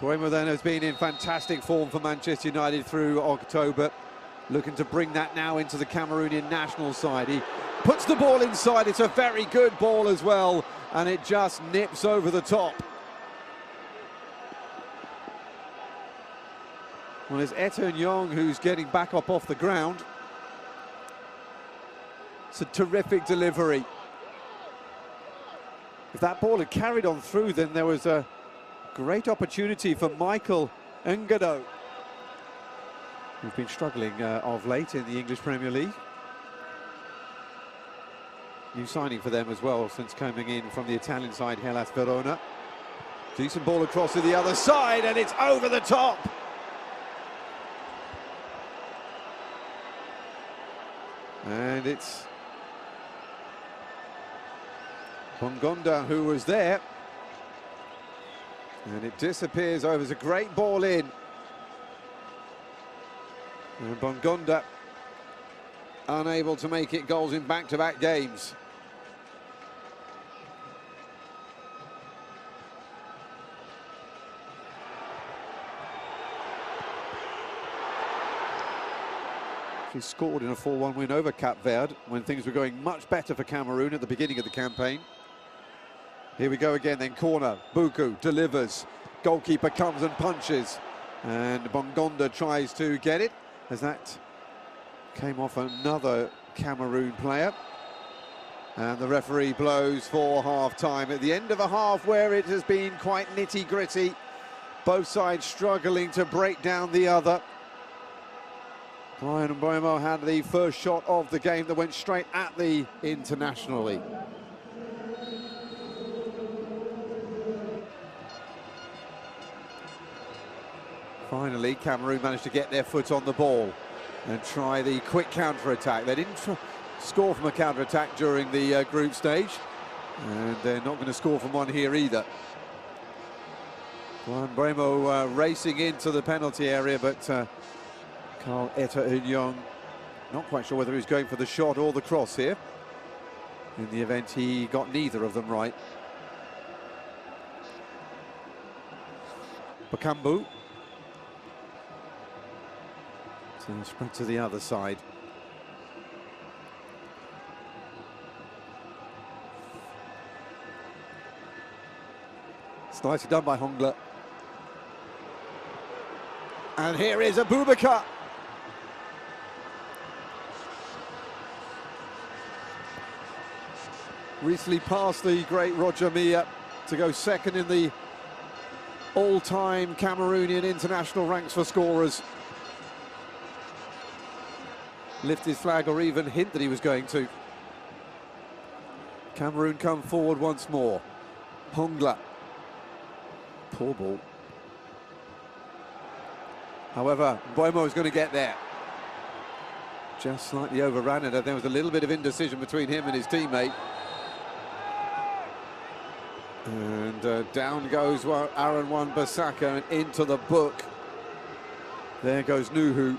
Mbeumo then has been in fantastic form for Manchester United through October, looking to bring that now into the Cameroonian national side. He puts the ball inside, it's a very good ball as well, and it just nips over the top. Well, it's Eto'o Njong who's getting back up off the ground. It's a terrific delivery. If that ball had carried on through, then there was a great opportunity for Michael Ngado, who's been struggling of late in the English Premier League. New signing for them as well since coming in from the Italian side, Hellas Verona. Decent ball across to the other side, and it's over the top. And it's Bongonda who was there. And it disappears over. It's a great ball in. And Bongonda unable to make it goals in back-to-back games. He scored in a 4-1 win over Cap Verde when things were going much better for Cameroon at the beginning of the campaign. Here we go again, then corner. Buku delivers. Goalkeeper comes and punches. And Bongonda tries to get it, as that came off another Cameroon player. And the referee blows for half-time. At the end of a half where it has been quite nitty-gritty. Both sides struggling to break down the other. Bryan Mbeumo had the first shot of the game that went straight at the internationally. Finally, Cameroon managed to get their foot on the ball and try the quick counter-attack. They didn't score from a counter-attack during the group stage, and they're not going to score from one here either. Bryan Mbeumo racing into the penalty area, but Karl Eto'o Njong not quite sure whether he was going for the shot or the cross here. In the event, he got neither of them right. Bakambu. So sprint to the other side. It's nicely done by Hongla. And here is Abubakar. Recently passed the great Roger Milla to go second in the all-time Cameroonian international ranks for scorers. Lift his flag or even hint that he was going to. Cameroon come forward once more. Hongla. Poor ball. However, Mbeumo is going to get there. Just slightly overran it, and there was a little bit of indecision between him and his teammate. And down goes Aaron Wan-Bissaka and into the book. There goes Nuhu.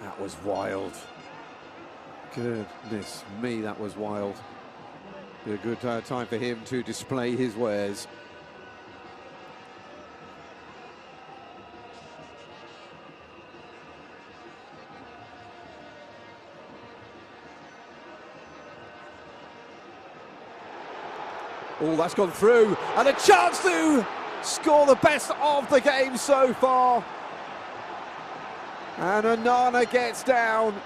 That was wild. Goodness me, that was wild. Be a good time for him to display his wares. Oh, that's gone through, and a chance to score the best of the game so far. And Onana gets down.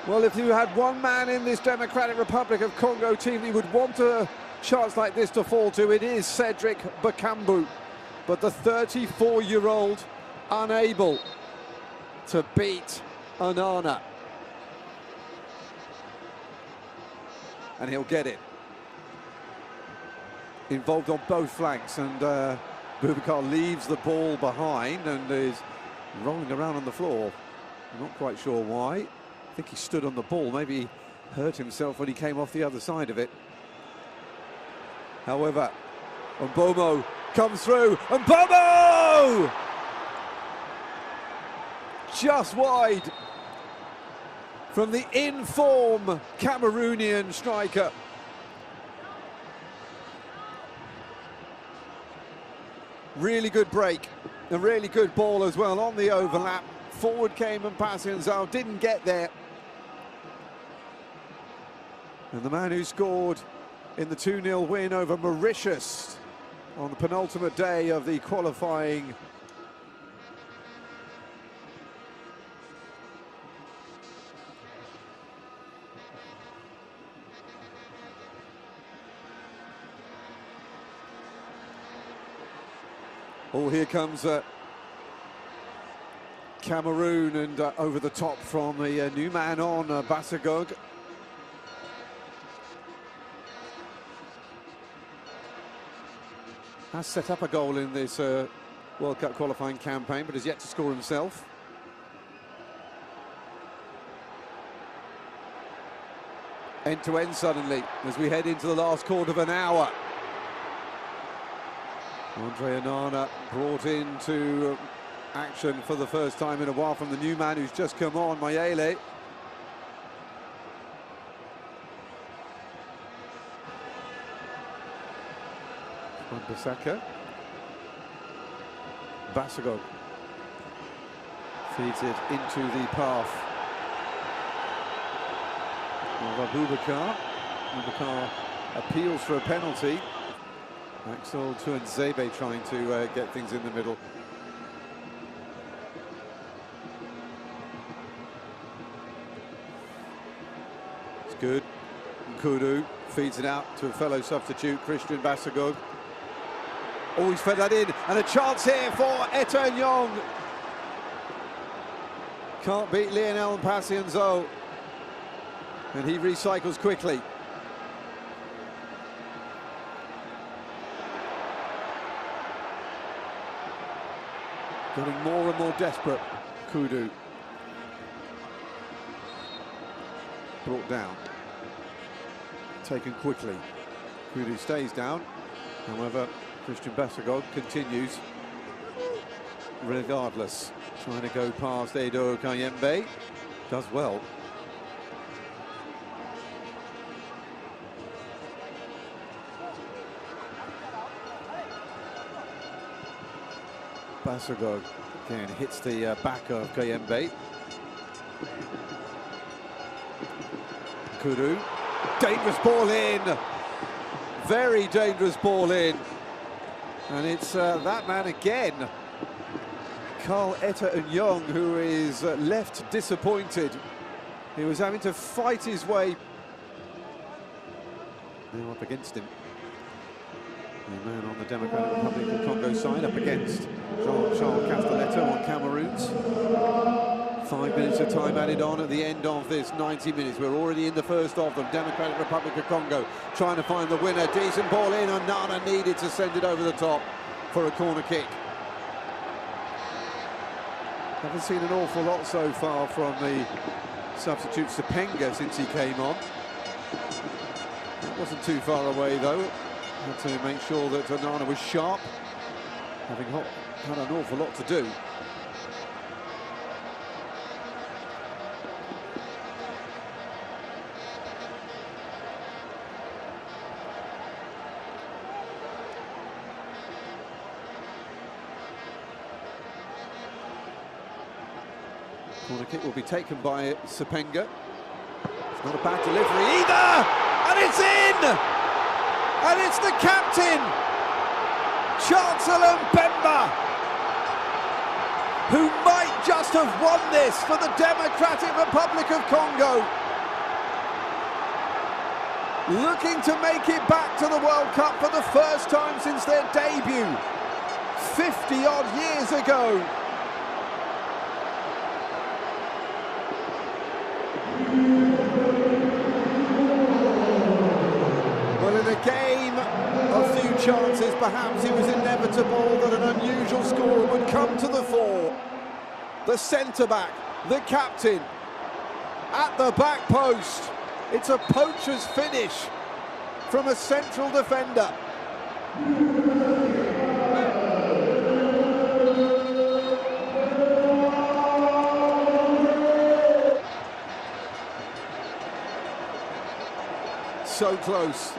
Well, if you had one man in this Democratic Republic of Congo team you would want a chance like this to fall to, it is Cedric Bakambu. But the 34-year-old unable to beat Onana. And he'll get it. Involved on both flanks, and Boubacar leaves the ball behind and is rolling around on the floor. I'm not quite sure why. I think he stood on the ball. Maybe he hurt himself when he came off the other side of it. However, Mbeumo comes through. Mbeumo! Just wide. from the in-form Cameroonian striker. Really good break, a really good ball as well on the overlap. Forward came Mpassi Nzou, didn't get there. And the man who scored in the 2-0 win over Mauritius on the penultimate day of the qualifying here comes Cameroon, and over the top from the new man on, Bassogog. Has set up a goal in this World Cup qualifying campaign, but has yet to score himself. End-to-end suddenly, as we head into the last quarter of an hour. Andre Onana brought into action for the first time in a while from the new man who's just come on, Mayele. Wan-Bissaka. Bassogog feeds it into the path of Abubakar. Abubakar appeals for a penalty. Axel Tuanzebe trying to get things in the middle. It's good. Nkoudou feeds it out to a fellow substitute, Christian Bassogog. Oh, he's fed that in, and a chance here for Eto'o Nyong. Can't beat Lionel Mpassi Nzou, and he recycles quickly. Getting more and more desperate, Kudu. Brought down. Taken quickly. Kudu stays down. However, Christian Bassogog continues regardless. Trying to go past Edo Kayembe. Does well. Bassogog again hits the back of Kayembe. Kudu, dangerous ball in, very dangerous ball in, and it's that man again, Karl Eto'o Nyong, who is left disappointed. He was having to fight his way. Now up against him. The man on the Democratic Republic of Congo side up against Jean-Charles Castelletto on Cameroon's. 5 minutes of time added on at the end of this 90 minutes. We're already in the first of them. Democratic Republic of Congo trying to find the winner. Decent ball in, and Nana needed to send it over the top for a corner kick. Haven't seen an awful lot so far from the substitute Sepenga since he came on. It wasn't too far away though. Had to make sure that Onana was sharp, having had an awful lot to do. Corner kick will be taken by Sepenga. It's not a bad delivery either, and it's in! And it's the captain, Chancellor Mbemba, who might just have won this for the Democratic Republic of Congo. Looking to make it back to the World Cup for the first time since their debut 50-odd years ago. Game, a few chances, perhaps it was inevitable that an unusual scorer would come to the fore. The centre-back, the captain, at the back post. It's a poacher's finish from a central defender. so close.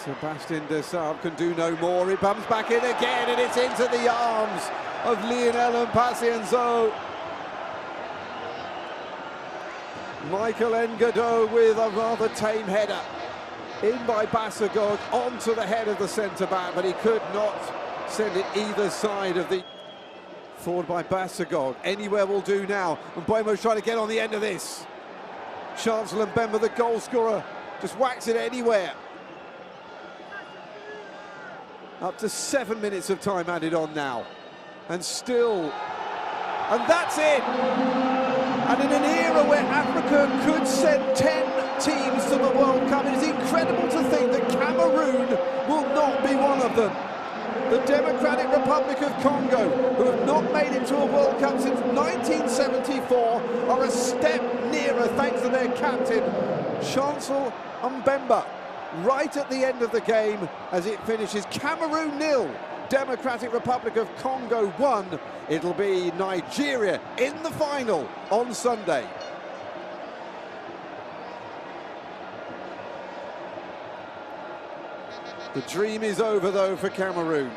Sebastian Desabre can do no more. It bumps back in again, and it's into the arms of Lionel Mpacienzo. Michael Ngado with a rather tame header. In by Basagog, onto the head of the centre-back, but he could not send it either side of the... Forward by Basagog. Anywhere will do now. And Mbeumo's trying to get on the end of this. Chancellor Mbemba, the goal scorer, just whacks it anywhere. Up to 7 minutes of time added on now. And still... And that's it! And in an era where Africa could send 10 teams to the World Cup, it is incredible to think that Cameroon will not be one of them. The Democratic Republic of Congo, who have not made it to a World Cup since 1974, are a step nearer thanks to their captain, Chancellor Mbemba. Right at the end of the game as it finishes Cameroon 0, Democratic Republic of Congo 1. It'll be Nigeria in the final on Sunday. The dream is over though for Cameroon.